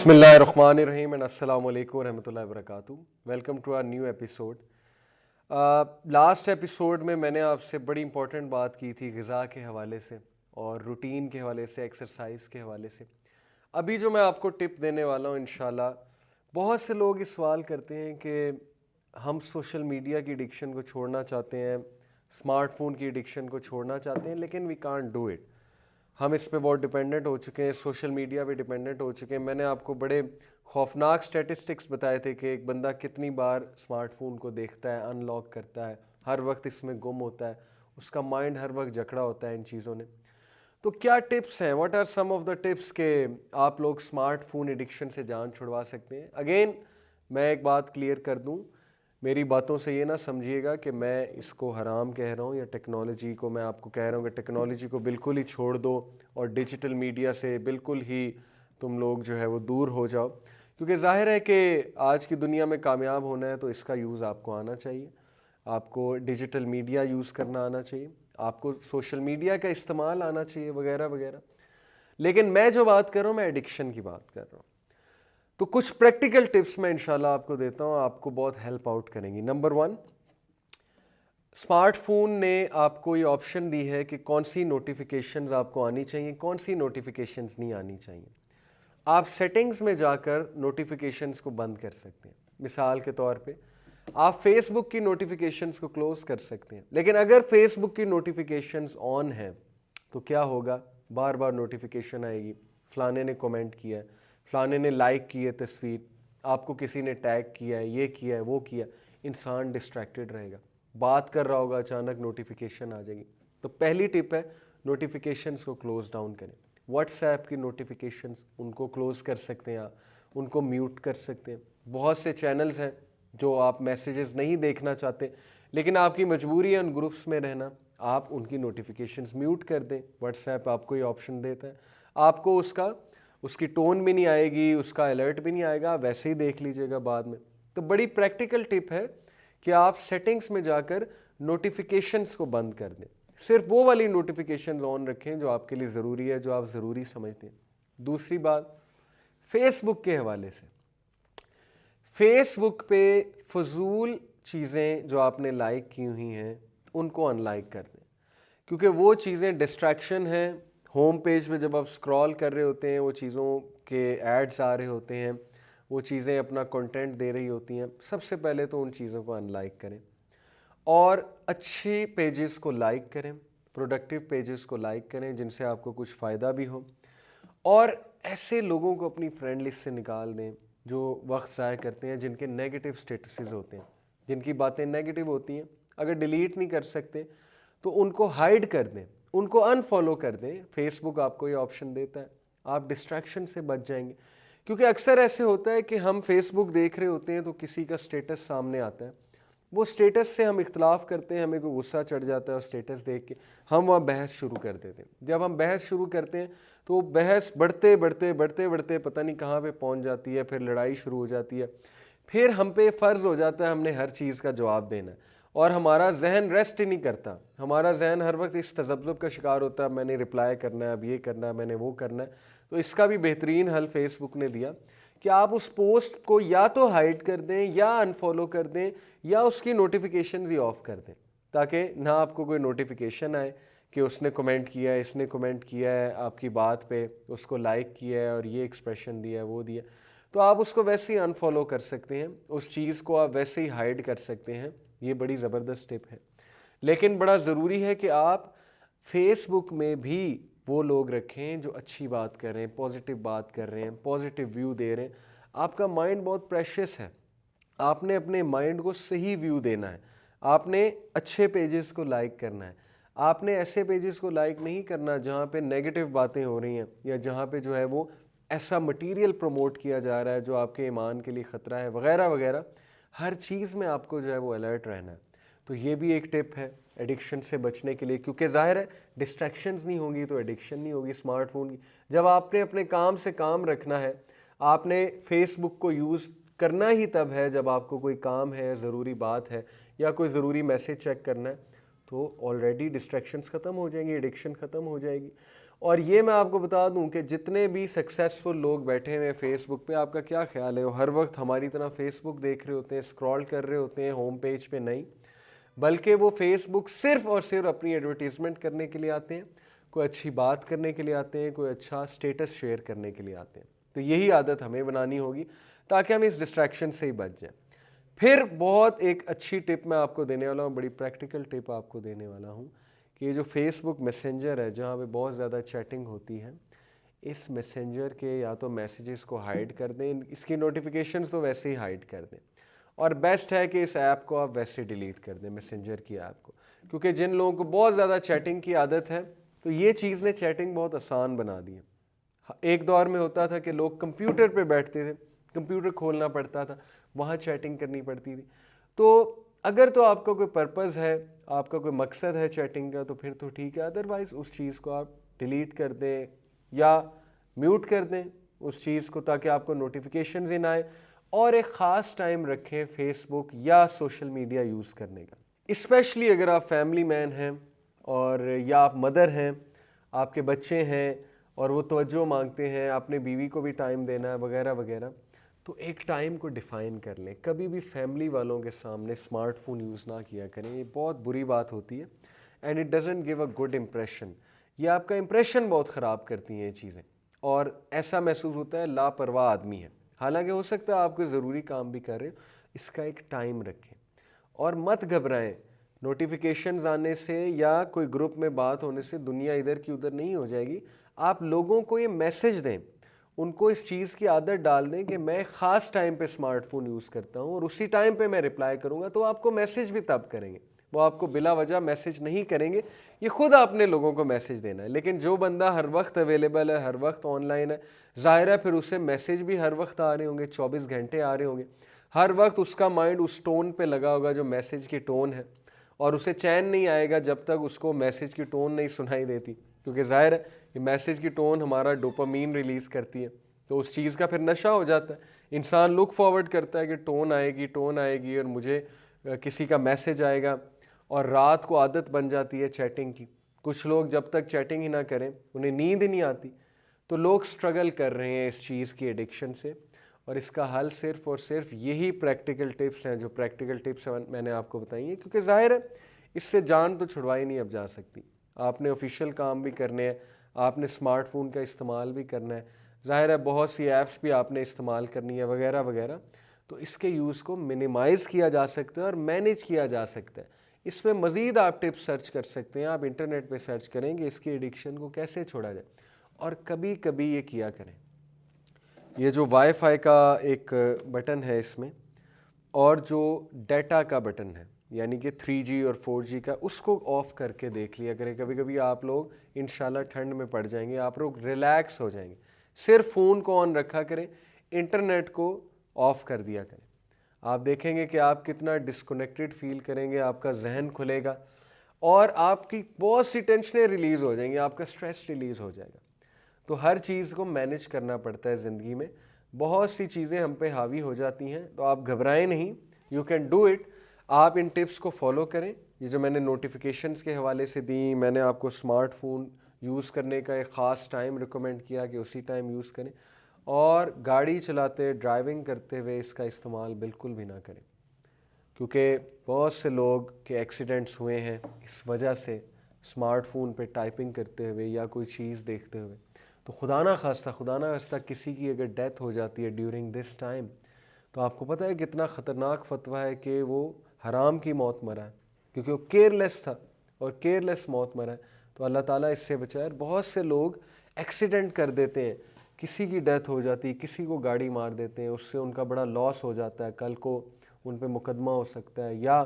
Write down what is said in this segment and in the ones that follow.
बिस्मिल्लाहिर्रहमानिर्रहीम एंड अस्सलाम वालेकुम रहमतुल्लाहि वबरकातुहू। Welcome to our new episode. Last episode में मैंने आपसे बड़ी इंपॉर्टेंट बात की थी ग़िज़ा के हवाले से और रूटीन के हवाले से, एक्सरसाइज के हवाले से। अभी जो मैं आपको टिप देने वाला हूँ इंशाल्लाह, बहुत से लोग इस सवाल करते हैं कि हम सोशल मीडिया की एडिक्शन को छोड़ना चाहते हैं, स्मार्टफोन की एडिक्शन को छोड़ना चाहते हैं, लेकिन वी कांट डू इट। हम इस पे बहुत डिपेंडेंट हो चुके हैं, सोशल मीडिया पे डिपेंडेंट हो चुके हैं। मैंने आपको बड़े खौफनाक स्टैटिस्टिक्स बताए थे कि एक बंदा कितनी बार स्मार्टफोन को देखता है, अनलॉक करता है, हर वक्त इसमें गुम होता है, उसका माइंड हर वक्त जकड़ा होता है इन चीज़ों ने। तो क्या टिप्स हैं, what are some of the tips के आप लोग स्मार्टफोन एडिक्शन से जान छुड़वा सकते हैं। अगेन मैं एक बात क्लियर कर दूं, मेरी बातों से ये ना समझिएगा कि मैं इसको हराम कह रहा हूँ या टेक्नोलॉजी को मैं आपको कह रहा हूँ कि टेक्नोलॉजी को बिल्कुल ही छोड़ दो और डिजिटल मीडिया से बिल्कुल ही तुम लोग जो है वो दूर हो जाओ। क्योंकि ज़ाहिर है कि आज की दुनिया में कामयाब होना है तो इसका यूज़ आपको आना चाहिए, आपको डिजिटल मीडिया यूज़ करना आना चाहिए, आपको सोशल मीडिया का इस्तेमाल आना चाहिए वगैरह वगैरह। लेकिन मैं जो बात कर रहा हूँ, मैं एडिक्शन की बात कर रहा हूँ। तो कुछ प्रैक्टिकल टिप्स मैं इंशाल्लाह आपको देता हूँ, आपको बहुत हेल्प आउट करेंगी। नंबर 1, स्मार्टफोन ने आपको ये ऑप्शन दी है कि कौन सी नोटिफिकेशंस आपको आनी चाहिए, कौन सी नोटिफिकेशंस नहीं आनी चाहिए। आप सेटिंग्स में जाकर नोटिफिकेशंस को बंद कर सकते हैं। मिसाल के तौर पे आप फेसबुक की नोटिफिकेशंस को क्लोज कर सकते हैं, लेकिन अगर फेसबुक की नोटिफिकेशंस ऑन है तो क्या होगा, बार बार नोटिफिकेशन आएगी, फलाने ने कमेंट किया है, फलाने ने लाइक की है तस्वीर, आपको किसी ने टैग किया है, ये किया है, वो किया, इंसान डिस्ट्रैक्टेड रहेगा, बात कर रहा होगा, अचानक नोटिफिकेशन आ जाएगी। तो पहली टिप है, नोटिफिकेशंस को क्लोज डाउन करें। व्हाट्सएप की नोटिफिकेशंस उनको क्लोज कर सकते हैं, आप उनको म्यूट कर सकते हैं। बहुत से चैनल्स हैं जो आप मैसेजेस नहीं देखना चाहते, लेकिन आपकी मजबूरी है उन ग्रुप्स में रहना, आप उनकी नोटिफिकेशंस म्यूट कर दें। व्हाट्सएप आपको ये ऑप्शन देता है, आपको उसकी टोन भी नहीं आएगी, उसका अलर्ट भी नहीं आएगा, वैसे ही देख लीजिएगा बाद में। तो बड़ी प्रैक्टिकल टिप है कि आप सेटिंग्स में जाकर नोटिफिकेशंस को बंद कर दें, सिर्फ वो वाली नोटिफिकेशन ऑन रखें जो आपके लिए ज़रूरी है, जो आप ज़रूरी समझते हैं। दूसरी बात, फेसबुक के हवाले से, फेसबुक पे फजूल चीज़ें जो आपने लाइक की हुई हैं उनको अनलाइक कर दें, क्योंकि वो चीज़ें डिस्ट्रैक्शन हैं। होम पेज पे जब आप स्क्रॉल कर रहे होते हैं, वो चीज़ों के एड्स आ रहे होते हैं, वो चीज़ें अपना कंटेंट दे रही होती हैं। सबसे पहले तो उन चीज़ों को अनलाइक करें और अच्छे पेजेस को लाइक करें, प्रोडक्टिव पेजेस को लाइक करें जिनसे आपको कुछ फ़ायदा भी हो। और ऐसे लोगों को अपनी फ्रेंड लिस्ट से निकाल दें जो वक्त ज़ाया करते हैं, जिनके नेगेटिव स्टेटसेस होते हैं, जिनकी बातें नेगेटिव होती हैं। अगर डिलीट नहीं कर सकते तो उनको हाइड कर दें, उनको अनफॉलो कर दें। फेसबुक आपको ये ऑप्शन देता है, आप डिस्ट्रैक्शन से बच जाएंगे। क्योंकि अक्सर ऐसे होता है कि हम फेसबुक देख रहे होते हैं तो किसी का स्टेटस सामने आता है, वो स्टेटस से हम इख्तलाफ करते हैं, हमें कोई गुस्सा चढ़ जाता है और स्टेटस देख के हम वहाँ बहस शुरू कर देते हैं। जब हम बहस शुरू करते हैं तो बहस बढ़ते बढ़ते बढ़ते बढ़ते पता नहीं कहाँ पे पहुँच जाती है, फिर लड़ाई शुरू हो जाती है, फिर हम पे फ़र्ज़ हो जाता है हमने हर चीज़ का जवाब देना है और हमारा जहन रेस्ट ही नहीं करता। हमारा जहन हर वक्त इस तज़ब्ज़ुब का शिकार होता है, मैंने रिप्लाई करना है, अब ये करना है, मैंने वो करना है। तो इसका भी बेहतरीन हल फेसबुक ने दिया कि आप उस पोस्ट को या तो हाइड कर दें या अनफॉलो कर दें या उसकी नोटिफिकेशन ही ऑफ कर दें, ताकि ना आपको कोई नोटिफिकेशन आए कि उसने कमेंट किया है, इसने कमेंट किया है आपकी बात पे, उसको लाइक किया है और ये एक्सप्रेशन दिया है, वो दिया। तो आप उसको वैसे ही अनफॉलो कर सकते हैं, उस चीज़ को आप वैसे ही हाइड कर सकते हैं। ये बड़ी ज़बरदस्त टिप है। लेकिन बड़ा ज़रूरी है कि आप फेसबुक में भी वो लोग रखें जो अच्छी बात कर रहे हैं, पॉजिटिव बात कर रहे हैं, पॉजिटिव व्यू दे रहे हैं। आपका माइंड बहुत प्रेशियस है, आपने अपने माइंड को सही व्यू देना है। आपने अच्छे पेजेस को लाइक करना है, आपने ऐसे पेजेस को लाइक नहीं करना जहाँ पे नेगेटिव बातें हो रही हैं या जहाँ पे जो है वो ऐसा मटेरियल प्रमोट किया जा रहा है जो आपके ईमान के लिए ख़तरा है वगैरह वगैरह। हर चीज़ में आपको जो है वो अलर्ट रहना है। तो ये भी एक टिप है एडिक्शन से बचने के लिए, क्योंकि ज़ाहिर है डिस्ट्रैक्शंस नहीं होंगी तो एडिक्शन नहीं होगी स्मार्टफोन की। जब आपने अपने काम से काम रखना है, आपने फेसबुक को यूज़ करना ही तब है जब आपको कोई काम है, ज़रूरी बात है या कोई ज़रूरी मैसेज चेक करना है, तो ऑलरेडी डिस्ट्रैक्शंस ख़त्म हो जाएंगी, एडिक्शन ख़त्म हो जाएगी। और ये मैं आपको बता दूं कि जितने भी सक्सेसफुल लोग बैठे हुए हैं फेसबुक पे, आपका क्या ख्याल है वो हर वक्त हमारी तरह फेसबुक देख रहे होते हैं, स्क्रॉल कर रहे होते हैं होम पेज पे? नहीं, बल्कि वो फेसबुक सिर्फ और सिर्फ अपनी एडवर्टीजमेंट करने के लिए आते हैं, कोई अच्छी बात करने के लिए आते हैं, कोई अच्छा स्टेटस शेयर करने के लिए आते हैं। तो यही आदत हमें बनानी होगी ताकि हम इस डिस्ट्रैक्शन से ही बच जाएं। फिर बहुत एक अच्छी टिप मैं आपको देने वाला हूँ, बड़ी प्रैक्टिकल टिप आपको देने वाला हूँ कि ये जो फेसबुक मैसेंजर है जहाँ पे बहुत ज़्यादा चैटिंग होती है, इस मैसेंजर के या तो मैसेजेस को हाइड कर दें, इसकी नोटिफिकेशंस तो वैसे ही हाइड कर दें, और बेस्ट है कि इस ऐप को आप वैसे डिलीट कर दें, मैसेंजर की ऐप को। क्योंकि जिन लोगों को बहुत ज़्यादा चैटिंग की आदत है तो ये चीज़ ने चैटिंग बहुत आसान बना दी है। एक दौर में होता था कि लोग कंप्यूटर पे बैठते थे, कंप्यूटर खोलना पड़ता था, वहाँ चैटिंग करनी पड़ती थी। तो अगर तो आपका कोई पर्पज़ है, आपका कोई मकसद है चैटिंग का, तो फिर तो ठीक है, अदरवाइज़ उस चीज़ को आप डिलीट कर दें या म्यूट कर दें उस चीज़ को, ताकि आपको नोटिफिकेशंस ही ना आए। और एक ख़ास टाइम रखें फेसबुक या सोशल मीडिया यूज़ करने का, इस्पेशली अगर आप फैमिली मैन हैं और या आप मदर हैं, आपके बच्चे हैं और वो तवज्जो मांगते हैं, आपने बीवी को भी टाइम देना है वगैरह वगैरह, तो एक टाइम को डिफ़ाइन कर लें। कभी भी फैमिली वालों के सामने स्मार्टफोन यूज़ ना किया करें, ये बहुत बुरी बात होती है and it doesn't give a good impression. ये आपका इम्प्रेशन बहुत ख़राब करती हैं ये चीज़ें, और ऐसा महसूस होता है लापरवाह आदमी है। हालांकि हो सकता है आप कोई ज़रूरी काम भी कर रहे हो। इसका एक टाइम रखें और मत घबराएं। नोटिफिकेशंस आने से या कोई ग्रुप में बात होने से दुनिया इधर की उधर नहीं हो जाएगी। आप लोगों को ये मैसेज दें, उनको इस चीज़ की आदत डाल दें कि मैं ख़ास टाइम पे स्मार्टफोन यूज़ करता हूँ और उसी टाइम पे मैं रिप्लाई करूँगा, तो आपको मैसेज भी तब करेंगे। वो आपको बिला वजह मैसेज नहीं करेंगे, ये खुद आपने लोगों को मैसेज देना है। लेकिन जो बंदा हर वक्त अवेलेबल है, हर वक्त ऑनलाइन है, ज़ाहिर है फिर उसे मैसेज भी हर वक्त आ रहे होंगे, 24 घंटे आ रहे होंगे, हर वक्त उसका माइंड उस टोन पे लगा होगा जो मैसेज की टोन है, और उसे चैन नहीं आएगा जब तक उसको मैसेज की टोन नहीं सुनाई देती, क्योंकि ज़ाहिर है कि मैसेज की टोन हमारा डोपामीन रिलीज़ करती है, तो उस चीज़ का फिर नशा हो जाता है। इंसान लुक फॉरवर्ड करता है कि टोन आएगी और मुझे किसी का मैसेज आएगा, और रात को आदत बन जाती है चैटिंग की। कुछ लोग जब तक चैटिंग ही ना करें उन्हें नींद ही नहीं आती। तो लोग स्ट्रगल कर रहे हैं इस चीज़ की एडिक्शन से, और इसका हल सिर्फ और सिर्फ यही प्रैक्टिकल टिप्स हैं, जो प्रैक्टिकल टिप्स मैंने आपको बताई हैं। क्योंकि ज़ाहिर है इससे जान तो छुड़वाई नहीं अब जा सकती। आपने ऑफिशियल काम भी करने हैं, आपने स्मार्टफोन का इस्तेमाल भी करना है, ज़ाहिर है बहुत सी ऐप्स भी आपने इस्तेमाल करनी है वगैरह वगैरह। तो इसके यूज़ को मिनिमाइज़ किया जा सकता है और मैनेज किया जा सकता है। इसमें मज़ीद आप टिप्स सर्च कर सकते हैं, आप इंटरनेट पे सर्च करेंगे इसकी एडिक्शन को कैसे छोड़ा जाए। और कभी कभी ये किया करें, ये जो वाईफाई का एक बटन है इसमें, और जो डाटा का बटन है यानी कि 3G और 4G का, उसको ऑफ़ करके देख लिया करें। कभी कभी आप लोग इंशाल्लाह ठंड में पड़ जाएंगे, आप लोग रिलैक्स हो जाएंगे। सिर्फ फ़ोन को ऑन रखा करें, इंटरनेट को ऑफ़ कर दिया करें। आप देखेंगे कि आप कितना डिस्कनेक्टेड फील करेंगे, आपका जहन खुलेगा और आपकी बहुत सी टेंशनें रिलीज़ हो जाएंगी, आपका स्ट्रेस रिलीज़ हो जाएगा। तो हर चीज़ को मैनेज करना पड़ता है ज़िंदगी में, बहुत सी चीज़ें हम पे हावी हो जाती हैं, तो आप घबराएं नहीं, यू कैन डू इट। आप इन टिप्स को फॉलो करें। ये जो मैंने नोटिफिकेशंस के हवाले से दी, मैंने आपको स्मार्टफोन यूज़ करने का एक ख़ास टाइम रिकमेंड किया कि उसी टाइम यूज़ करें, और गाड़ी चलाते ड्राइविंग करते हुए इसका इस्तेमाल बिल्कुल भी ना करें, क्योंकि बहुत से लोग के एक्सीडेंट्स हुए हैं इस वजह से, स्मार्टफोन पे टाइपिंग करते हुए या कोई चीज़ देखते हुए। तो खुदा ना खास्ता किसी की अगर डेथ हो जाती है ड्यूरिंग दिस टाइम, तो आपको पता है कितना ख़तरनाक फतवा है कि वो हराम की मौत मरा है, क्योंकि वो केयरलेस था और केयरलेस मौत मरा है। तो अल्लाह ताला इससे बचाए। बहुत से लोग एक्सीडेंट कर देते हैं, किसी की डेथ हो जाती है, किसी को गाड़ी मार देते हैं, उससे उनका बड़ा लॉस हो जाता है, कल को उन पे मुकदमा हो सकता है या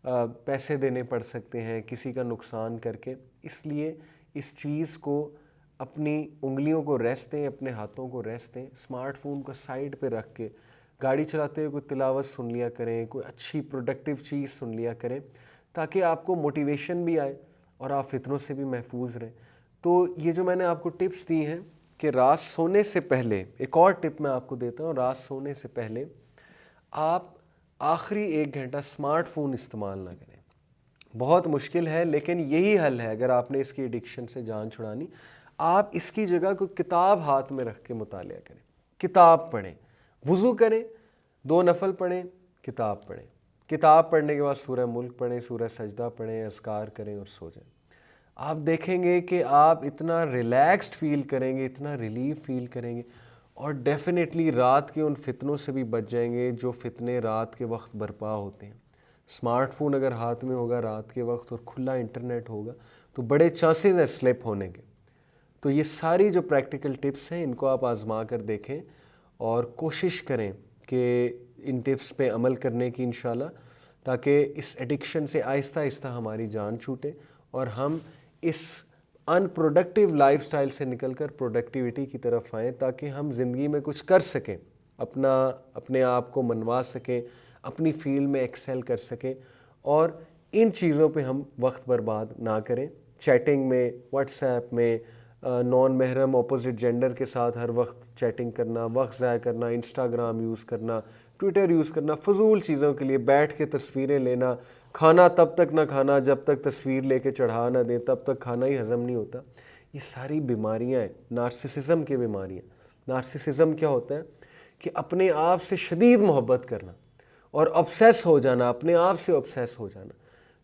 पैसे देने पड़ सकते हैं किसी का नुकसान करके। इसलिए इस चीज़ को, अपनी उंगलियों को रेस्ट दें, अपने हाथों को रेस्ट दें, स्मार्टफोन को साइड पे रख के गाड़ी चलाते हुए कोई तिलावत सुन लिया करें, कोई अच्छी प्रोडक्टिव चीज़ सुन लिया करें, ताकि आपको मोटिवेशन भी आए और आप फितनों से भी महफूज रहें। तो ये जो मैंने आपको टिप्स दी हैं कि रात सोने से पहले, एक और टिप मैं आपको देता हूँ, रात सोने से पहले आप आखिरी 1 घंटा स्मार्टफोन इस्तेमाल ना करें। बहुत मुश्किल है लेकिन यही हल है अगर आपने इसकी एडिक्शन से जान छुड़ानी। आप इसकी जगह कोई किताब हाथ में रख के मुतालिया करें, किताब पढ़ें, वुज़ू करें, 2 नफल पढ़ें, किताब पढ़ें। किताब पढ़ने के बाद सूरह मुल्क पढ़ें, सूरह सजदा पढ़ें, अज़कार करें और सो जाएं। आप देखेंगे कि आप इतना रिलैक्स्ड फील करेंगे, इतना रिलीफ फील करेंगे, और डेफिनेटली रात के उन फितनों से भी बच जाएंगे जो फितने रात के वक्त बर्पा होते हैं। स्मार्टफोन अगर हाथ में होगा रात के वक्त और खुला इंटरनेट होगा तो बड़े चांसेस हैं स्लिप होने के। तो ये सारी जो प्रैक्टिकल टिप्स हैं इनको आप आज़मा कर देखें और कोशिश करें कि इन टिप्स पे अमल करने की इंशाल्लाह, ताकि इस एडिक्शन से आहिस्ता आहिस्ता हमारी जान छूटे और हम इस अनप्रोडक्टिव लाइफस्टाइल से निकलकर प्रोडक्टिविटी की तरफ आएँ, ताकि हम ज़िंदगी में कुछ कर सकें, अपने आप को मनवा सकें, अपनी फील्ड में एक्सेल कर सकें, और इन चीज़ों पे हम वक्त बर्बाद ना करें। चैटिंग में, व्हाट्सएप में, नॉन महरम अपोजिट जेंडर के साथ हर वक्त चैटिंग करना, वक्त ज़ाया करना, इंस्टाग्राम यूज़ करना, ट्विटर यूज़ करना, फजूल चीज़ों के लिए बैठ के तस्वीरें लेना, खाना तब तक ना खाना जब तक तस्वीर लेके चढ़ा ना दें, तब तक खाना ही हज़म नहीं होता। ये सारी बीमारियाँ हैं, नार्सिसिज्म की बीमारियाँ। नार्सिसिज्म क्या होता है कि अपने आप से शदीद मोहब्बत करना और ऑब्सेस हो जाना, अपने आप से ऑब्सेस हो जाना।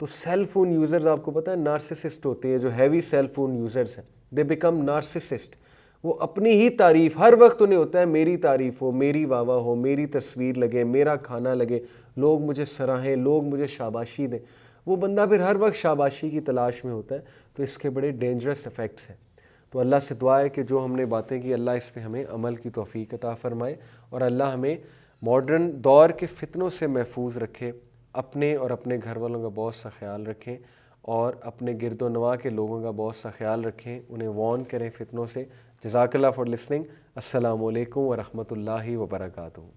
तो सेल फोन यूज़र्स आपको पता है नार्सिसिस्ट होते हैं, जो हैवी सेल फोन यूज़र्स हैं, दे बिकम नार्सिसिस्ट। वो अपनी ही तारीफ़ हर वक्त उन्हें होता है, मेरी तारीफ़ हो, मेरी वाह हो, मेरी तस्वीर लगे, मेरा खाना लगे, लोग मुझे सराहें, लोग मुझे शाबाशी दें। वो बंदा फिर हर वक्त शाबाशी की तलाश में होता है। तो इसके बड़े डेंजरस इफ़ेक्ट्स हैं। तो अल्लाह से दुआ है कि जो हमने बातें की अल्लाह इस पे हमें अमल की तौफीक अता फ़रमाए, और अल्लाह हमें मॉडर्न दौर के फितनों से महफूज रखे, अपने और अपने घर वालों का बहुत सा ख्याल रखें, और अपने गिरदो नवा के लोगों का बहुत सा ख्याल रखें, उन्हें वार्न करें फितनों से। जज़ाकल्लाह फॉर लिसनिंग। अस्सलामु अलैकुम व रहमतुल्लाहि व बरकातुहू।